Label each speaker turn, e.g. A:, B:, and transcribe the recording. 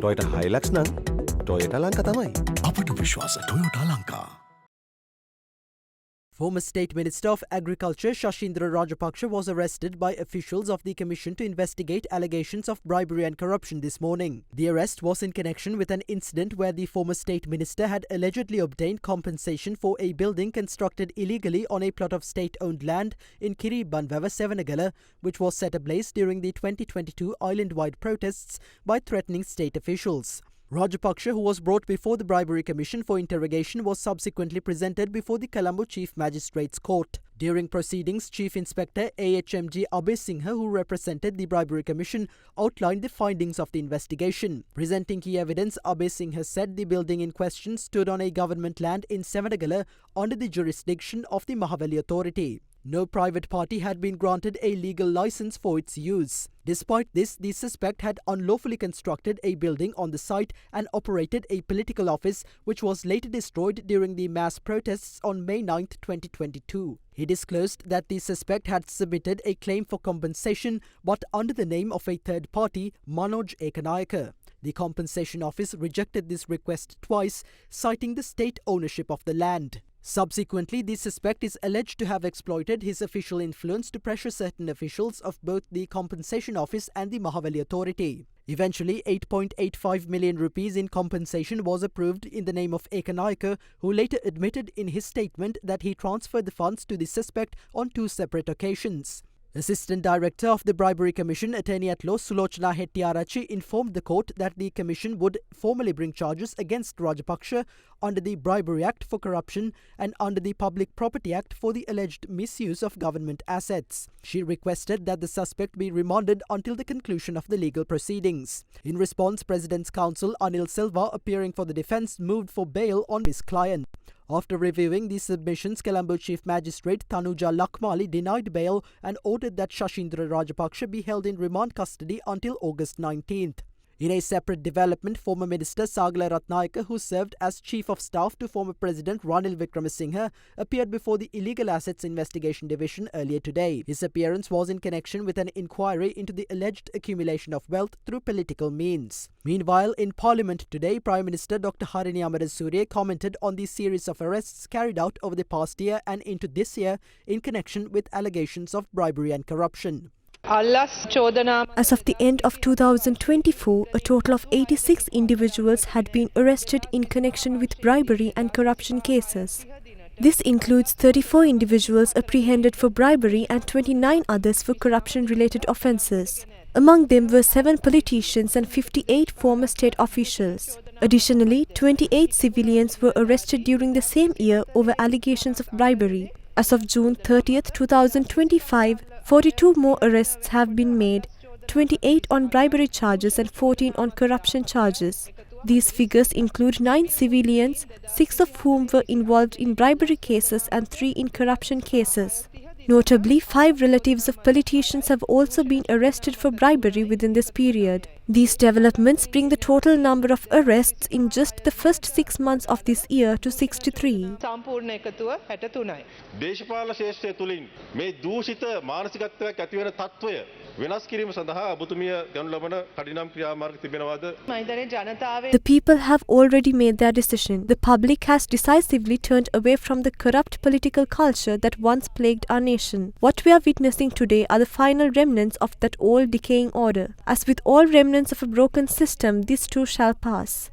A: Toyota Hilux නම් Toyota Lanka තමයි.
B: අපට විශ්වාස Toyota Lanka.
C: Former State Minister of Agriculture Shasheendra Rajapaksa was arrested by officials of the Commission to investigate allegations of bribery and corruption this morning. The arrest was in connection with an incident where the former State Minister had allegedly obtained compensation for a building constructed illegally on a plot of state-owned land in Kiribanvawa, Sevanagala, which was set ablaze during the 2022 island-wide protests by threatening state officials. Rajapaksa, who was brought before the Bribery Commission for interrogation, was subsequently presented before the Colombo Chief Magistrates Court. During proceedings, Chief Inspector AHMG Abhay Singha, who represented the Bribery Commission, outlined the findings of the investigation. Presenting key evidence, Abhay Singha said the building in question stood on a government land in Sevanagala under the jurisdiction of the Mahawali Authority. No private party had been granted a legal license for its use. Despite this, the suspect had unlawfully constructed a building on the site and operated a political office, which was later destroyed during the mass protests on May 9, 2022. He disclosed that the suspect had submitted a claim for compensation, but under the name of a third party, Manoj Ekanayaka. The Compensation Office rejected this request twice, citing the state ownership of the land. Subsequently, the suspect is alleged to have exploited his official influence to pressure certain officials of both the Compensation Office and the Mahawali Authority. Eventually, 8.85 million rupees in compensation was approved in the name of Ekanayaka, who later admitted in his statement that he transferred the funds to the suspect on two separate occasions. Assistant Director of the Bribery Commission, Attorney at Law Sulochana Hettiarachchi, informed the court that the Commission would formally bring charges against Rajapaksa under the Bribery Act for corruption and under the Public Property Act for the alleged misuse of government assets. She requested that the suspect be remanded until the conclusion of the legal proceedings. In response, President's counsel Anil Silva, appearing for the defence, moved for bail on his client. After reviewing the submissions, Colombo Chief Magistrate Tanuja Lakmali denied bail and ordered that Shasheendra Rajapaksa be held in remand custody until August 19th. In a separate development, former Minister Sagala Ratnayaka, who served as Chief of Staff to former President Ranil Wickremesinghe, appeared before the Illegal Assets Investigation Division earlier today. His appearance was in connection with an inquiry into the alleged accumulation of wealth through political means. Meanwhile, in Parliament today, Prime Minister Dr. Harini Amarasuriya commented on the series of arrests carried out over the past year and into this year in connection with allegations of bribery and corruption.
D: As of the end of 2024, a total of 86 individuals had been arrested in connection with bribery and corruption cases. This includes 34 individuals apprehended for bribery and 29 others for corruption-related offences. Among them were 7 politicians and 58 former state officials. Additionally, 28 civilians were arrested during the same year over allegations of bribery. As of June 30th, 2025, 42 more arrests have been made, 28 on bribery charges and 14 on corruption charges. These figures include 9 civilians, 6 of whom were involved in bribery cases and 3 in corruption cases. Notably, 5 relatives of politicians have also been arrested for bribery within this period. These developments bring the total number of arrests in just the first 6 months of this year to 63.
E: දේශපාලන ශේෂ්ත්‍රය තුලින් මේ දූෂිත මානසිකත්වයක් ඇති වෙන තත්වය වෙනස් කිරීම සඳහා ඔබතුමිය ගනු ලබන කඩිනම් ක්‍රියාමාර්ග තිබෙනවාද?
D: The people have already made their decision. The public has decisively turned away from the corrupt political culture that once plagued our nation. What we are witnessing today are the final remnants of that old decaying order. As with all remnants of a broken system, this too shall pass.